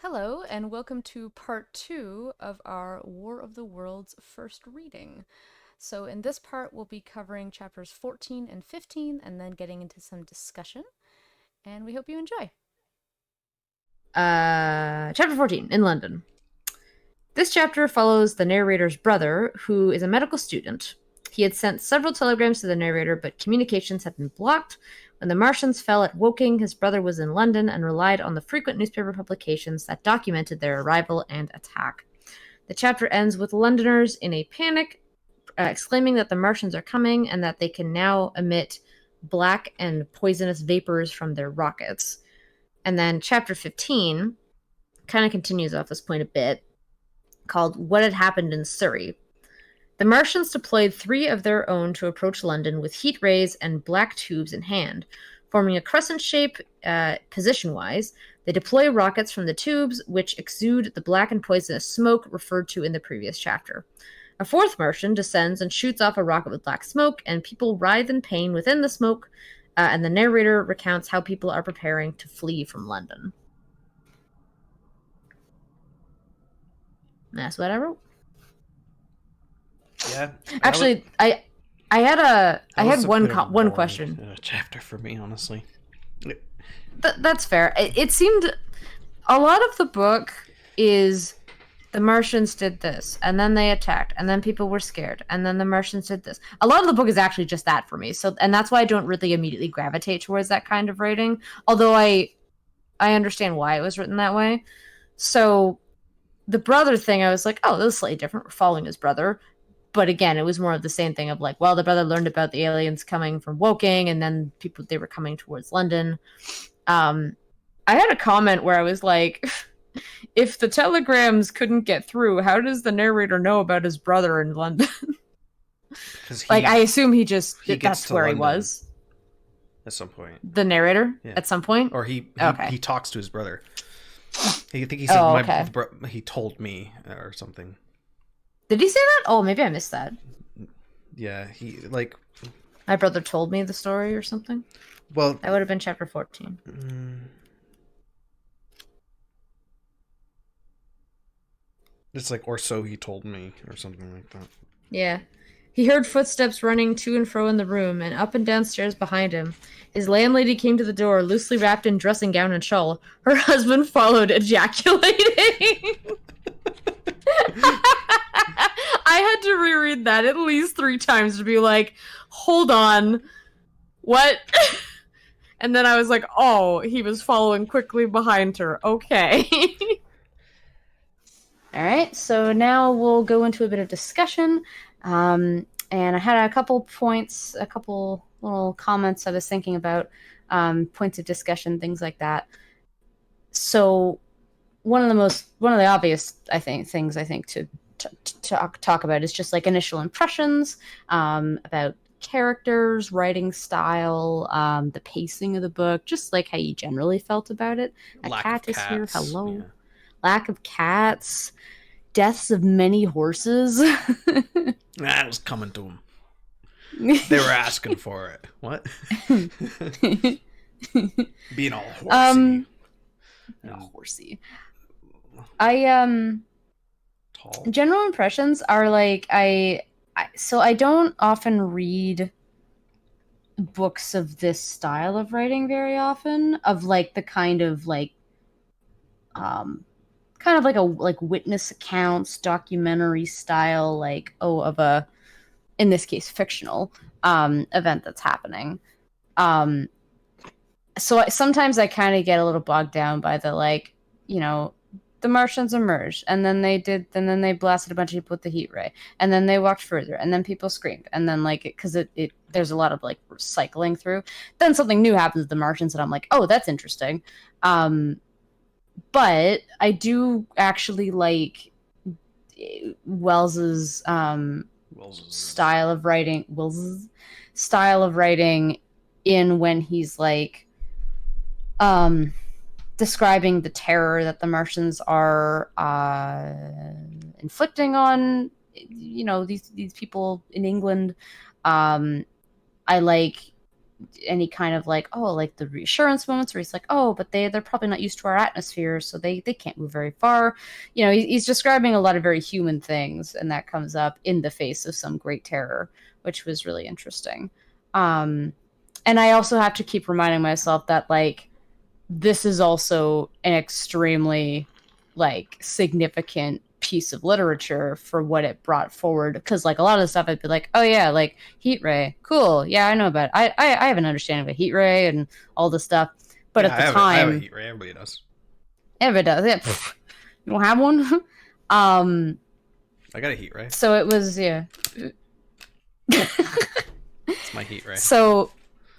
Hello, and welcome to part two of our War of the Worlds first reading. So, in this part, we'll be covering chapters 14 and 15 and then getting into some discussion. And we hope you enjoy. Chapter 14, in London. This chapter follows the narrator's brother, who is a medical student. He had sent several telegrams to the narrator, but communications had been blocked. When the Martians fell at Woking, his brother was in London and relied on the frequent newspaper publications that documented their arrival and attack. The chapter ends with Londoners in a panic, exclaiming that the Martians are coming and that they can now emit black and poisonous vapors from their rockets. And then chapter 15 kind of continues off this point a bit, called What Had Happened in Surrey. The Martians deployed 3 of their own to approach London with heat rays and black tubes in hand. Forming a crescent shape position-wise, they deploy rockets from the tubes, which exude the black and poisonous smoke referred to in the previous chapter. A 4th Martian descends and shoots off a rocket with black smoke, and people writhe in pain within the smoke, and the narrator recounts how people are preparing to flee from London. That's what I wrote. Yeah. Actually, I had one question. Chapter for me, honestly. That's fair. It seemed a lot of the book is the Martians did this, and then they attacked, and then people were scared, and then the Martians did this. A lot of the book is actually just that for me. So, and that's why I don't really immediately gravitate towards that kind of writing. Although I understand why it was written that way. So, the brother thing, I was like, oh, this is slightly different. We're following his brother. But again, it was more of the same thing of like, well, the brother learned about the aliens coming from Woking, and then they were coming towards London. I had a comment where I was like, if the telegrams couldn't get through, how does the narrator know about his brother in London? Like, I assume that's where London he was. At some point. The narrator? Yeah. At some point? Or he talks to his brother. I think he said, he told me or something. Did he say that? Oh, maybe I missed that. Yeah, my brother told me the story or something. Well, that would have been chapter 14. It's like, or so he told me, or something like that. Yeah. He heard footsteps running to and fro in the room, and up and downstairs behind him. His landlady came to the door, loosely wrapped in dressing gown and shawl. Her husband followed, ejaculating. I had to reread that at least 3 times to be like, hold on, what? And then I was like, oh, he was following quickly behind her. Okay. All right, so now we'll go into a bit of discussion. And I had a couple points, a couple little comments I was thinking about, points of discussion, things like that. So one of the obvious, things to talk about is just like initial impressions, about characters, writing style, the pacing of the book, just like how you generally felt about it. A cat is here. Hello. Yeah. Lack of cats. Deaths of many horses. That was coming to them. They were asking for it. What? Being all horsey. Horsey. Tall. General impressions are like so I don't often read books of this style of writing very often, of like the kind of like witness accounts, documentary style, like of a, in this case, fictional event that's happening. So sometimes I kind of get a little bogged down by the, like, you know, the Martians emerged, and then they blasted a bunch of people with the heat ray, and then they walked further, and then people screamed, and then because there's a lot of like cycling through. Then something new happens with the Martians, and I'm like, oh, that's interesting. But I do actually like Wells's style of writing. Wells's style of writing in when he's like describing the terror that the Martians are inflicting on, these people in England. I like any kind of like, oh, like the reassurance moments where he's like, oh, but they're probably not used to our atmosphere, so they can't move very far. You know, he's describing a lot of very human things, and that comes up in the face of some great terror, which was really interesting. And I also have to keep reminding myself that, like, this is also an extremely, like, significant piece of literature for what it brought forward, because like a lot of the stuff I'd be like, oh yeah, like heat ray, cool, yeah, I know about it. I have an understanding of a heat ray and all this stuff, but yeah, at the time I have a heat ray. Everybody does. Everybody does. Yeah. You don't have one? I got a heat ray. So it was, yeah. It's my heat ray. So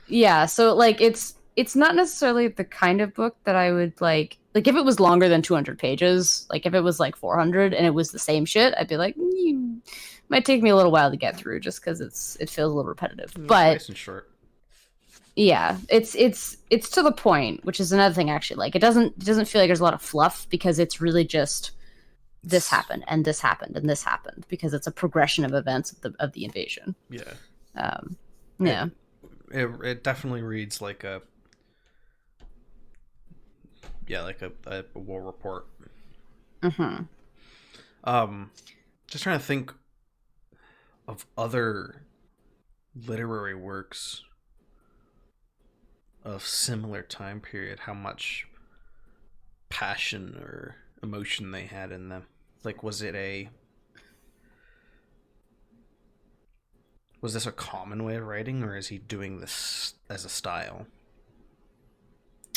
yeah, so like it's not necessarily the kind of book that I would like if it was longer than 200 pages, like if it was like 400 and it was the same shit, I'd be like, might take me a little while to get through just because it feels a little repetitive. But nice and short. Yeah, it's to the point, which is another thing actually. Like it doesn't feel like there's a lot of fluff, because it's really just this happened and this happened and this happened, because it's a progression of events of the invasion. Yeah. Yeah. It definitely reads like a war report. Mm-hmm. Just trying to think of other literary works of similar time period, how much passion or emotion they had in them. Like, was this a common way of writing, or is he doing this as a style?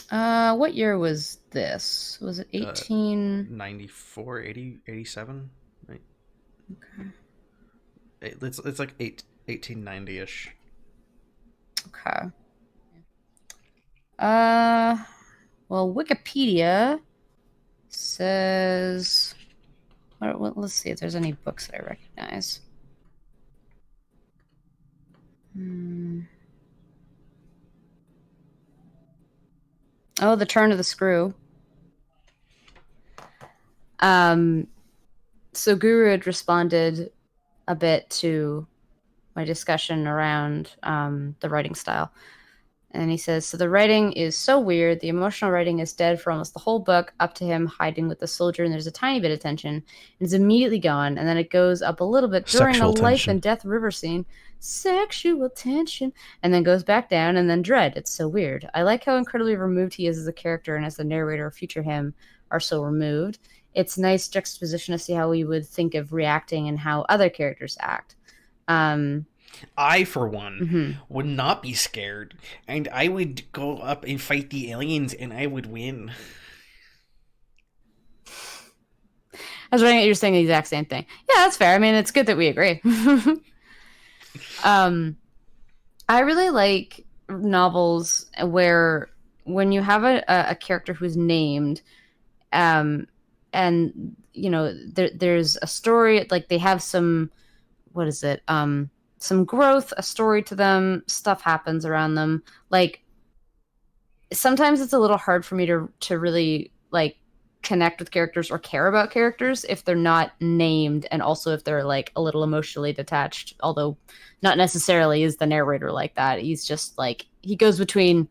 What year was this? Was it 94, 80, 87? Right. Okay. It's like 1890-ish. Okay. Well, Wikipedia says, let's see if there's any books that I recognize. Oh, The Turn of the Screw. So Guru had responded a bit to my discussion around the writing style. And he says, so the writing is so weird. The emotional writing is dead for almost the whole book, up to him hiding with the soldier, and there's a tiny bit of tension. And it's immediately gone, and then it goes up a little bit during Sexual the life tension. and death river scene. Sexual tension. And then goes back down, and then dread. It's so weird. I like how incredibly removed he is as a character, and as the narrator or future him are so removed. It's nice juxtaposition to see how we would think of reacting and how other characters act. I, for one, would not be scared, and I would go up and fight the aliens, and I would win. I was writing that you're saying the exact same thing. Yeah, that's fair. I mean, it's good that we agree. I really like novels where when you have a character who's named, and you know, there's a story, like they have some, some growth, a story to them, stuff happens around them. Like sometimes it's a little hard for me to really like connect with characters or care about characters if they're not named, and also if they're like a little emotionally detached, although not necessarily is the narrator like that. He's just like, he goes between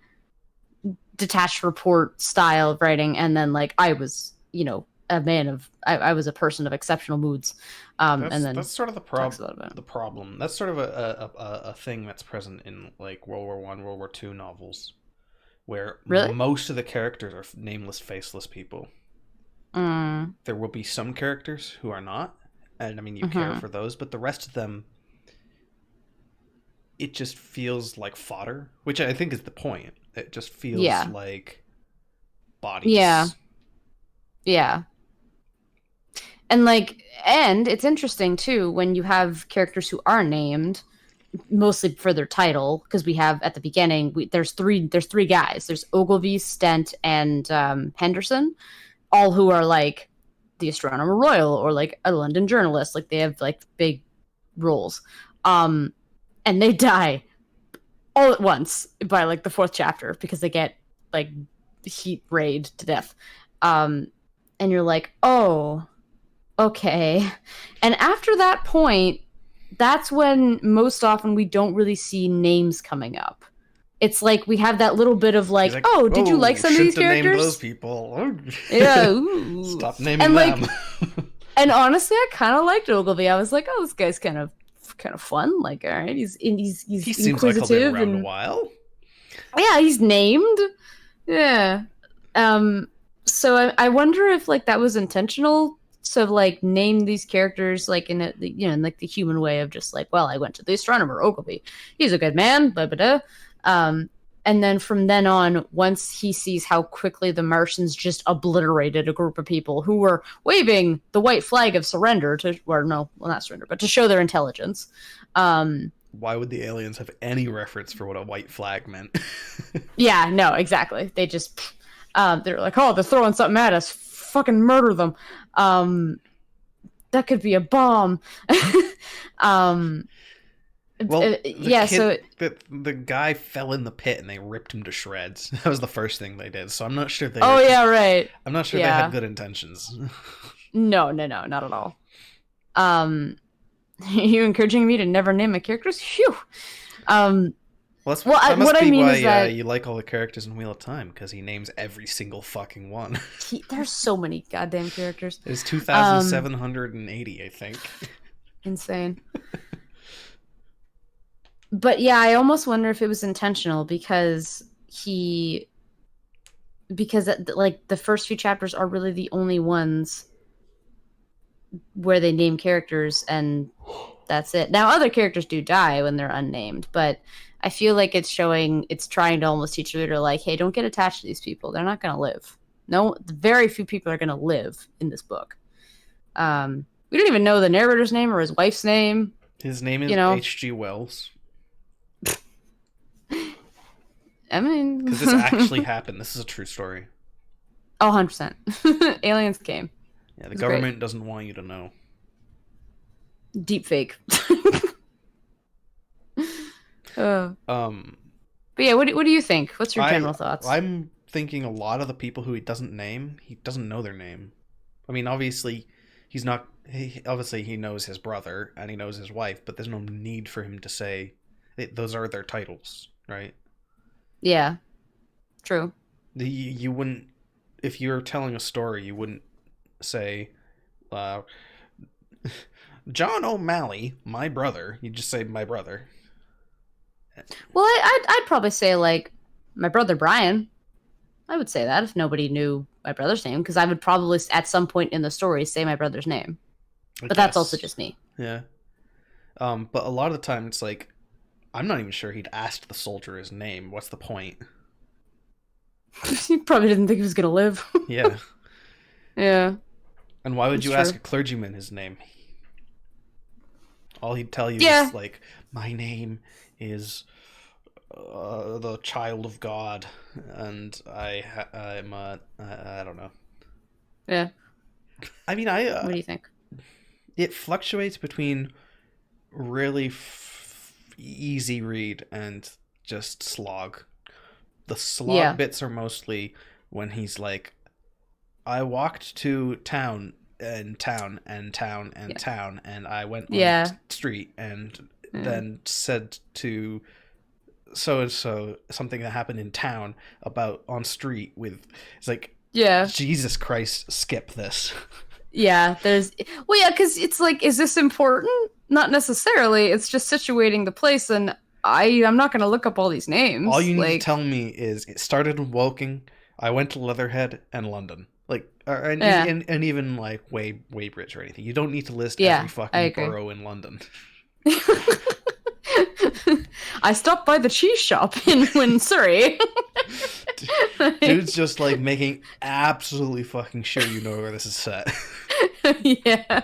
detached report style of writing and then like, I was, you know, I was a person of exceptional moods. And then that's sort of the problem. That's sort of a thing that's present in like World War I, World War II novels, where most of the characters are nameless, faceless people. There will be some characters who are not, and I mean you care for those, but the rest of them, it just feels like fodder, which I think is the point. It just feels like bodies. Yeah. And like, and it's interesting too when you have characters who are named mostly for their title, because we have at the beginning there's three guys. There's Ogilvy, Stent, and Henderson, all who are like the Astronomer Royal or like a London journalist. Like they have like big roles, and they die all at once by like the 4th chapter because they get like heat rayed to death. And you're like, oh, okay. And after that point, that's when most often we don't really see names coming up. it's like we have that little bit of like, He's like, oh, did you like some of these shouldn't have named characters? those people. Yeah. Ooh. Stop naming and them. like, and honestly, I kind of liked Ogilvy. I was like, oh, this guy's kind of fun. Like, all right, he's he seems like he'll be inquisitive around and a while. yeah, he's named. Yeah. So I wonder if like that was intentional to like name these characters like in a, in like the human way of just like, well, I went to the astronomer Ogilvy. He's a good man. Blah blah blah. And then from then on, once he sees how quickly the Martians just obliterated a group of people who were waving the white flag of surrender to, or no, well, not surrender, but to show their intelligence. Why would the aliens have any reference for what a white flag meant? Yeah, no, exactly. They just, they're like, oh, they're throwing something at us. Fucking murder them. That could be a bomb. Well, yeah, so the guy fell in the pit and they ripped him to shreds. That was the first thing they did. So I'm not sure they. Oh yeah, right. I'm not sure they had good intentions. No, not at all. Are you encouraging me to never name my characters? Phew. That what must I be mean why is that you like all the characters in Wheel of Time, because he names every single fucking one. There's so many goddamn characters. There's 2,780, I think. Insane. But yeah, I almost wonder if it was intentional because like the first few chapters are really the only ones where they name characters and that's it. Now other characters do die when they're unnamed, but I feel like it's trying to almost teach the reader like, hey, don't get attached to these people. They're not going to live. No, very few people are going to live in this book. We don't even know the narrator's name or his wife's name. His name is H.G. Wells. I mean, because this actually happened. This is a true story. Oh, 100%. Aliens came. Yeah, the government doesn't want you to know. Deep fake. But yeah, what do you think? What's your general thoughts? I'm thinking a lot of the people who he doesn't know their name. I mean, obviously, he knows his brother and he knows his wife, but there's no need for him to say those are their titles, right? Yeah, true. You wouldn't, if you're telling a story, you wouldn't say, John O'Malley, my brother. You just say my brother. Well, I'd probably say like my brother Brian. I would say that if nobody knew my brother's name, because I would probably at some point in the story say my brother's name. But that's also just me. Yeah. But a lot of the time it's like, I'm not even sure he'd asked the soldier his name. What's the point? He probably didn't think he was gonna live. Yeah. Yeah. And why would you ask a clergyman his name? All he'd tell you is like, my name is the child of God, and I'm I don't know. Yeah. I mean, what do you think? It fluctuates between really easy read and just slog. The slog bits are mostly when he's like, I walked to town and town and town and town, and I went on the street and then said to so and so something that happened in town about on street with. It's like, Jesus Christ, skip this. Yeah, because it's like, is this important? Not necessarily. It's just situating the place, and I'm not going to look up all these names. All you need to tell me is it started in Woking, I went to Leatherhead and London. Like, and even like Weybridge or anything. You don't need to list every fucking borough in London. I stopped by the cheese shop in Surrey. Dude's just like making absolutely fucking sure you know where this is set. Yeah.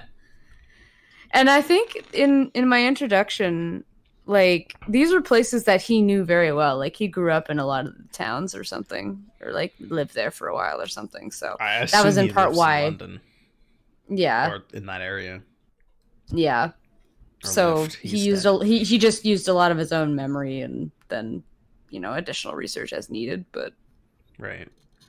And I think in my introduction, like, these were places that he knew very well. Like, he grew up in a lot of the towns or something, or like lived there for a while or something. So that was in part why. In London. Yeah. Or in that area. Yeah. So he just used a lot of his own memory and then, additional research as needed. But right.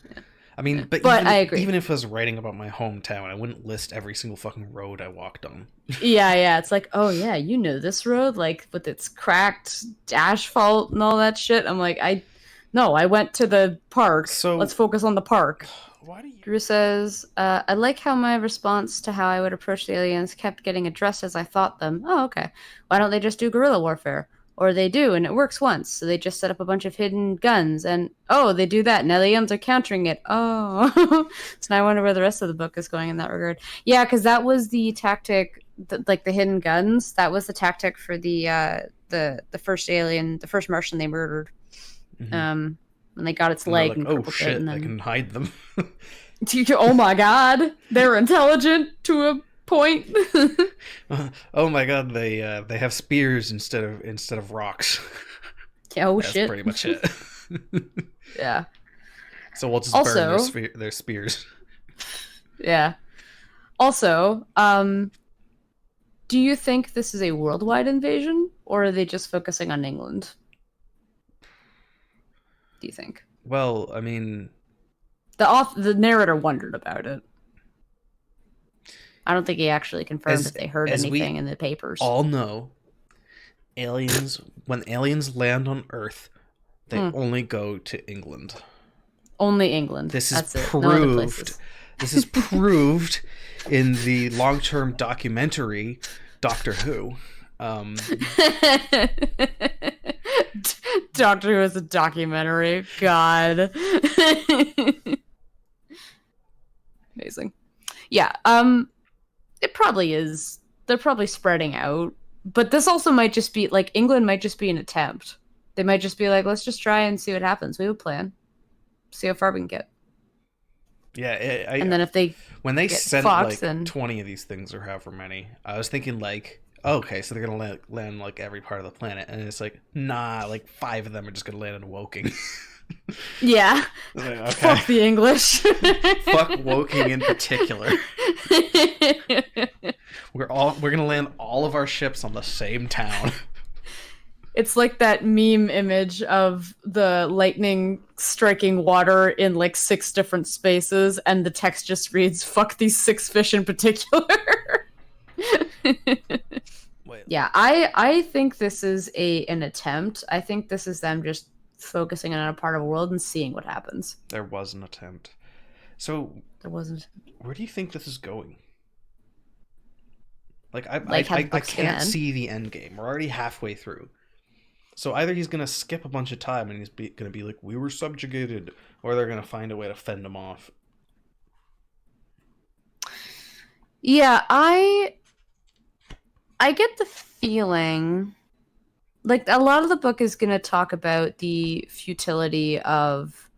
Yeah. I mean, but I agree. Even if I was writing about my hometown, I wouldn't list every single fucking road I walked on. Yeah. It's like, oh yeah, you know this road, like with its cracked asphalt and all that shit. I'm like, I went to the park. So let's focus on the park. Why do you? Drew says, I like how my response to how I would approach the aliens kept getting addressed as I thought them. Oh, okay. Why don't they just do guerrilla warfare? Or they do, and it works once, so they just set up a bunch of hidden guns, and oh, they do that. Now the aliens are countering it. Oh. So now I wonder where the rest of the book is going in that regard. Yeah, because that was the tactic, like the hidden guns, that was the tactic for the first alien, the first Martian they murdered. When they got its leg like, and oh shit, and then... I can hide them. Oh my god, they're intelligent to a point. Oh my god, they have spears instead of rocks. Oh That's shit, pretty much it. Yeah. So we'll just also, burn their spears. Yeah. Also, do you think this is a worldwide invasion, or are they just focusing on England? Do you think? Well, I mean, the narrator wondered about it. I don't think he actually confirmed if they heard anything in the papers. All know, when aliens land on Earth, they only go to England. Only England. This is That's proved. This is proved in the long-term documentary Doctor Who. Doctor Who is a documentary. God. Amazing. Yeah. It probably is. They're probably spreading out. But this also might just be, like, England might just be an attempt. They might just be like, let's just try and see what happens. We have a plan. See how far we can get. Yeah. And then if they when they sent fucked, like 20 of these things or however many, I was thinking like, oh, okay, so they're gonna land like every part of the planet, and it's like, nah, like 5 of them are just gonna land in Woking. Yeah. Okay. Fuck the English. Fuck Woking in particular. We're gonna land all of our ships on the same town. It's like that meme image of the lightning striking water in like 6 different spaces, and the text just reads, fuck these 6 fish in particular. Wait. Yeah, I think this is an attempt. I think this is them just focusing on a part of the world and seeing what happens. There was an attempt. So there wasn't. Where do you think this is going? Like I can't see the end game. We're already halfway through. So either he's gonna skip a bunch of time and he's gonna be like, we were subjugated, or they're gonna find a way to fend him off. Yeah, I get the feeling like a lot of the book is going to talk about the futility of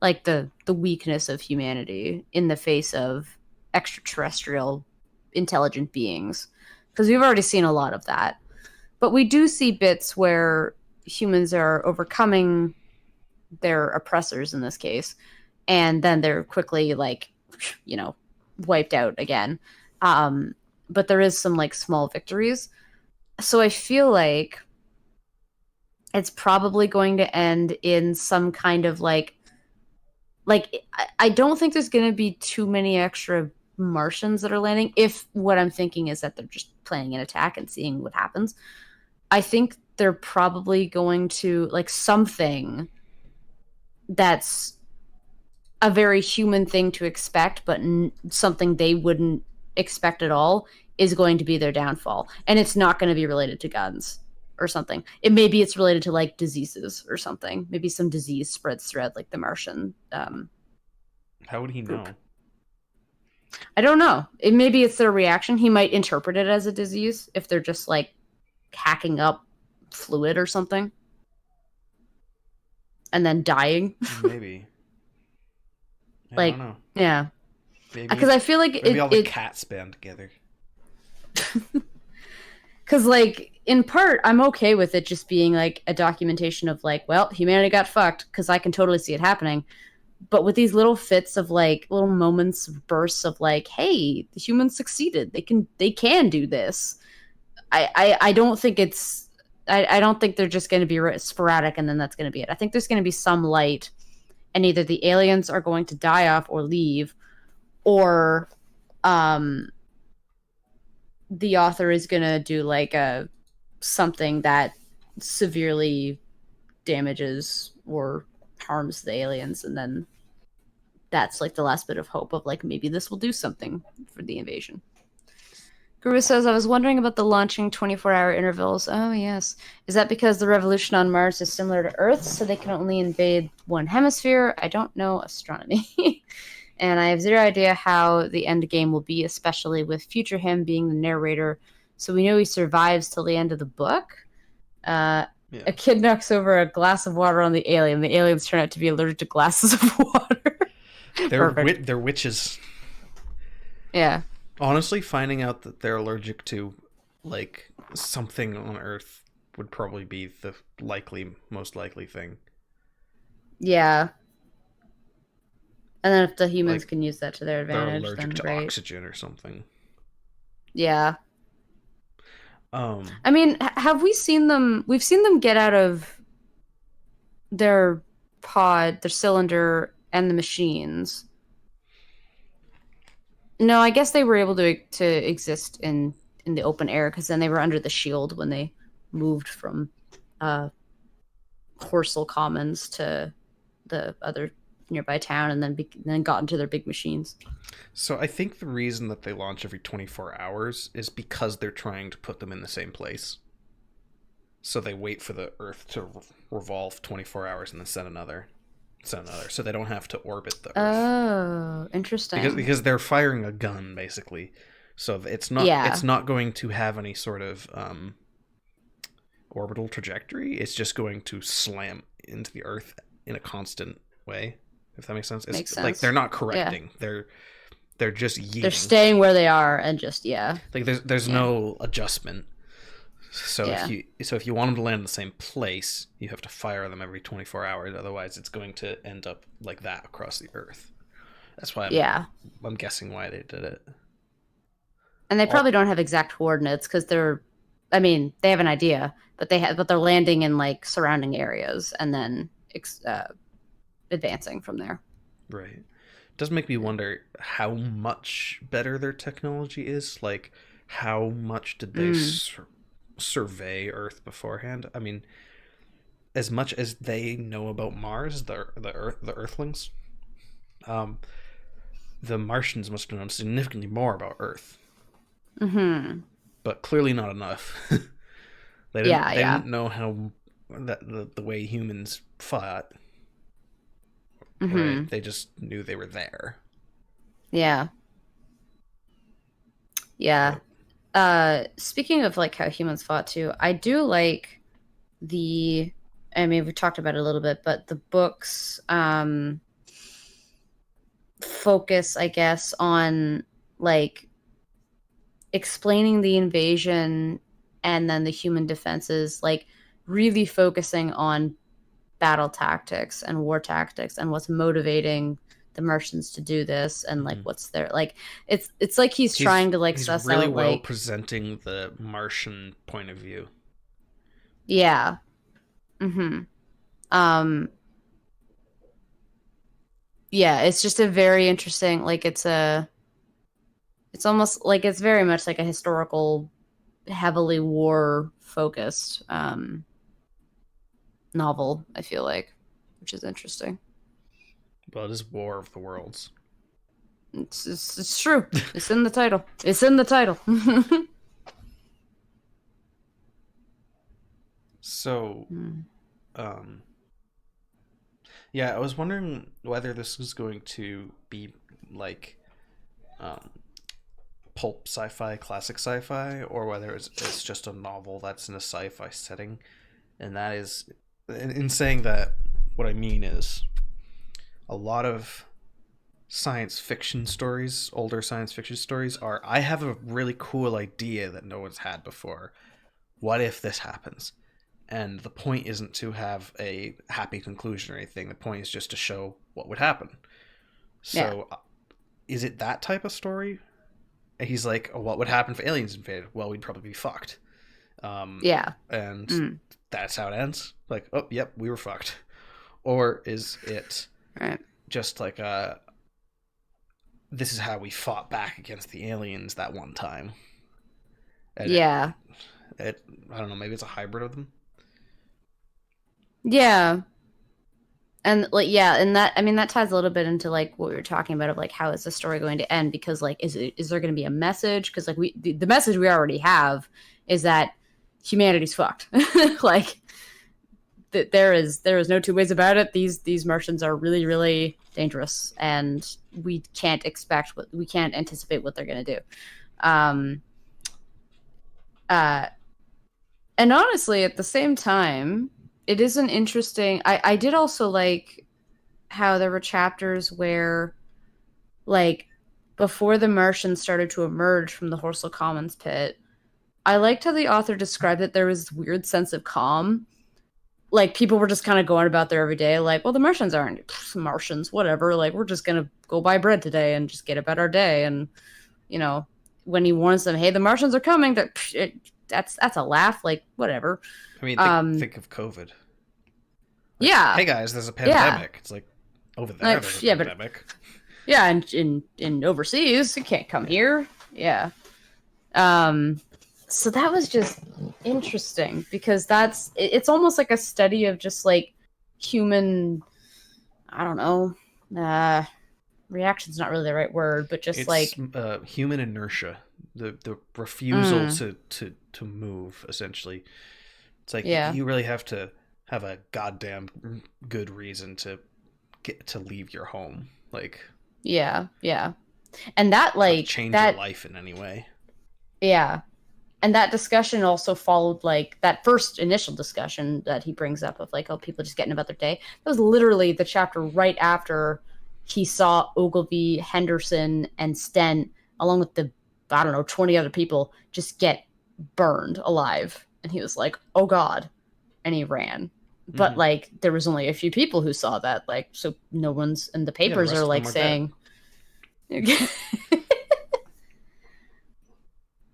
like the weakness of humanity in the face of extraterrestrial intelligent beings, because we've already seen a lot of that. But we do see bits where humans are overcoming their oppressors in this case, and then they're quickly like, wiped out again. But there is some like small victories. So I feel like it's probably going to end in some kind of like I don't think there's going to be too many extra Martians that are landing, if what I'm thinking is that they're just planning an attack and seeing what happens. I think they're probably going to like something that's a very human thing to expect, but something they wouldn't expect at all is going to be their downfall. And it's not going to be related to guns or something. Maybe it's related to like diseases or something. Maybe some disease spreads throughout like the Martian. How would he know? I don't know. Maybe it's their reaction. He might interpret it as a disease if they're just like hacking up fluid or something and then dying. Maybe. Like, I don't know. Yeah. Because I feel like maybe all the cats band together. Because, like, in part, I'm okay with it just being, like, a documentation of, like, well, humanity got fucked, because I can totally see it happening. But with these little fits of, like, little moments, bursts of, like, hey, the humans succeeded. They can do this. I don't think it's... I don't think they're just going to be sporadic and then that's going to be it. I think there's going to be some light, and either the aliens are going to die off or leave, or the author is going to do like something that severely damages or harms the aliens, and then that's like the last bit of hope of like maybe this will do something for the invasion. Guru says, I was wondering about the launching 24-hour intervals. Oh, yes. Is that because the revolution on Mars is similar to Earth, so they can only invade one hemisphere? I don't know astronomy. And I have zero idea how the end game will be, especially with future him being the narrator. So we know he survives till the end of the book. A kid knocks over a glass of water on the alien. The aliens turn out to be allergic to glasses of water. They're witches. Yeah. Honestly, finding out that they're allergic to, like, something on Earth would probably be the most likely thing. Yeah. And then if the humans can use that to their advantage, they're allergic then to oxygen or something. Yeah. I mean, have we seen them? We've seen them get out of their pod, their cylinder, and the machines. No, I guess they were able to exist in the open air because then they were under the shield when they moved from Horsel Commons to the other nearby town, and then got into their big machines. So I think the reason that they launch every 24 hours is because they're trying to put them in the same place. So they wait for the Earth to revolve 24 hours and then send another. So they don't have to orbit the Earth. Oh, interesting. Because they're firing a gun, basically. So it's not going to have any sort of orbital trajectory. It's just going to slam into the Earth in a constant way, if that makes sense. Makes sense. Like, they're not correcting. Yeah. They're just yeeting. They're staying where they are and just, Like, there's no adjustment. So if you want them to land in the same place, you have to fire them every 24 hours. Otherwise, it's going to end up like that across the Earth. That's why I'm guessing why they did it. And they probably don't have exact coordinates because they have an idea, but they're landing in like surrounding areas and then advancing from there. Right. It does make me wonder how much better their technology is. Like, how much did they survey Earth beforehand? I mean, as much as they know about Mars, the Earthlings, the Martians must have known significantly more about Earth. Mm-hmm. But clearly not enough. They didn't know how the way humans fought. Mm-hmm. Right? They just knew they were there. Yeah. Speaking of like how humans fought too, I do like we talked about it a little bit, but the books focus, I guess, on like explaining the invasion and then the human defenses, like really focusing on battle tactics and war tactics and what's motivating the Martians to do this, and like what's their like it's like he's trying to like suss really out well like presenting the Martian point of view. Yeah. Yeah, it's just a very interesting, like it's almost like it's very much like a historical, heavily war focused novel, I feel like, which is interesting. Well, it is War of the Worlds. It's true. It's in the title. It's in the title. So, yeah, I was wondering whether this was going to be like pulp sci-fi, classic sci-fi, or whether it's just a novel that's in a sci-fi setting. And that is, in saying that, what I mean is a lot of science fiction stories, older science fiction stories, are, I have a really cool idea that no one's had before. What if this happens? And the point isn't to have a happy conclusion or anything. The point is just to show what would happen. So, is it that type of story? He's like, oh, what would happen if aliens invaded? Well, we'd probably be fucked. And that's how it ends. Like, oh, yep, we were fucked. Or is it Right. Just like this is how we fought back against the aliens that one time. And Yeah. I don't know, maybe it's a hybrid of them. Yeah. And like, yeah, and that, I mean, that ties a little bit into like what we were talking about of like how is the story going to end? Because like, is there going to be a message? Because like the message we already have is that humanity's fucked. Like there is no two ways about it. These Martians are really, really dangerous, and we can't anticipate what they're going to do. Um, and honestly, at the same time, it is an interesting. I did also like how there were chapters where, like, before the Martians started to emerge from the Horsel Commons pit, I liked how the author described that there was this weird sense of calm. Like, people were just kind of going about their everyday, like, well, the Martians aren't Martians, whatever. Like, we're just going to go buy bread today and just get about our day. And, you know, when he warns them, hey, the Martians are coming, that's a laugh. Like, whatever. I mean, think of COVID. Like, yeah. Hey, guys, there's a pandemic. Yeah. It's like, over there, like, there's a pandemic. But, yeah, and in overseas, you can't come here. Yeah. So that was just interesting because it's almost like a study of just like human, I don't know, reaction's not really the right word, but just it's human inertia, the refusal to move, essentially. It's like you really have to have a goddamn good reason to get to leave your home, like yeah, and that like change your life in any way. Yeah. And that discussion also followed like that first initial discussion that he brings up of like, oh, people just getting about their day. That was literally the chapter right after he saw Ogilvy, Henderson, and Stent, along with the, 20 other people, just get burned alive. And he was like, oh God. And he ran. But like, there was only a few people who saw that. Like, so no one's, and the papers are like saying,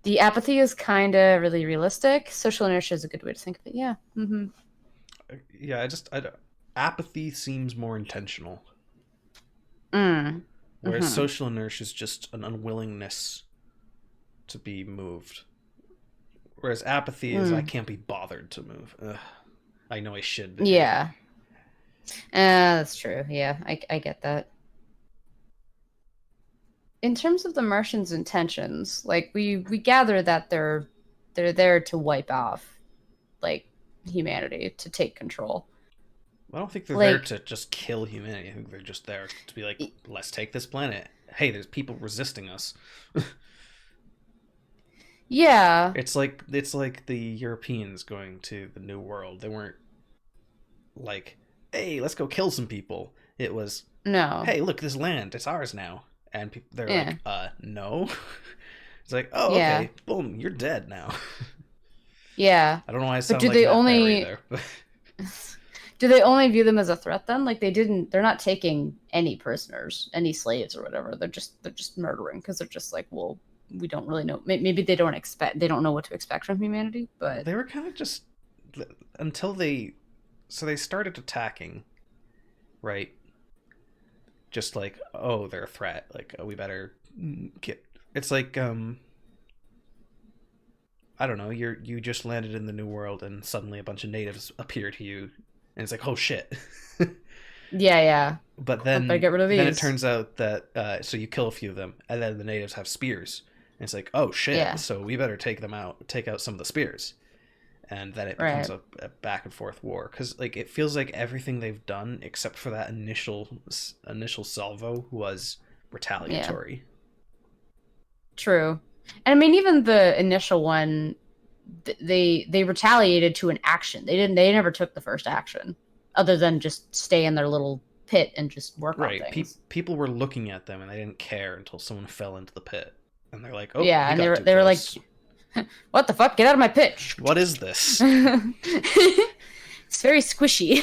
the apathy is kind of really realistic. Social inertia is a good way to think of it. Yeah. Mm-hmm. Yeah, apathy seems more intentional. Whereas social inertia is just an unwillingness to be moved. Whereas apathy is I can't be bothered to move. Ugh. I know I should. But yeah. That's true. Yeah, I get that. In terms of the Martians' intentions, like we gather that they're there to wipe off like humanity, to take control. I don't think they're there to just kill humanity. I think they're just there to be like, let's take this planet. Hey, there's people resisting us. Yeah. It's like the Europeans going to the New World. They weren't like, hey, let's go kill some people. It was, no. Hey, look, this land, it's ours now. And they're like, no. It's like, oh, okay, boom, you're dead now. Yeah. I don't know why I sound like that either. Do they only view them as a threat then? Like they're not taking any prisoners, any slaves or whatever. They're just murdering because they're just like, well, we don't really know. Maybe they don't know what to expect from humanity, but they were kind of just until they started attacking, right? Just like, oh, they're a threat. Like, oh, we better get. It's like, I don't know. You just landed in the New World, and suddenly a bunch of natives appear to you, and it's like, oh shit. yeah. But then, get rid of these. Then it turns out that so you kill a few of them, and then the natives have spears, and it's like, oh shit. Yeah. So we better take out some of the spears. And then it becomes a back and forth war because like it feels like everything they've done except for that initial salvo was retaliatory. Yeah. True, and I mean even the initial one, they retaliated to an action. They never took the first action, other than just stay in their little pit and just work on things. People were looking at them and they didn't care until someone fell into the pit, and they're like, oh yeah, and they were like, what the fuck? Get out of my pit. What is this? It's very squishy.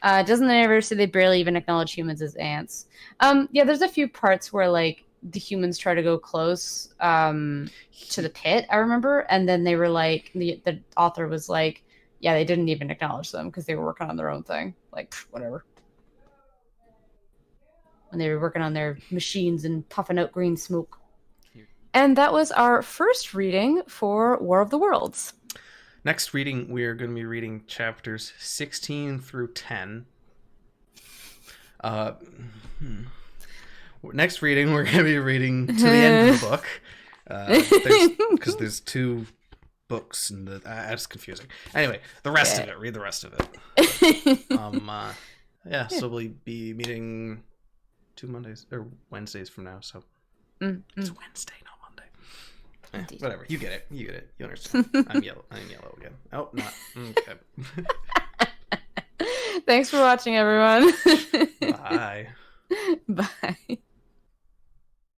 Doesn't they ever say they barely even acknowledge humans as ants? Yeah, there's a few parts where like the humans try to go close to the pit, I remember, and then they were like, the author was like, yeah, they didn't even acknowledge them because they were working on their own thing. Like, whatever. when they were working on their machines and puffing out green smoke. And that was our first reading for War of the Worlds. Next reading, we are going to be reading chapters 16 through 10. Next reading, we're going to be reading to the end of the book. Because there's 2 books and it's confusing. Anyway, the rest of it. Read the rest of it. So we'll be meeting 2 Mondays or Wednesdays from now. So it's Wednesday, not Monday. Whatever. You get it. You understand. I'm yellow again. Oh, not okay. Thanks for watching, everyone. Bye. Bye.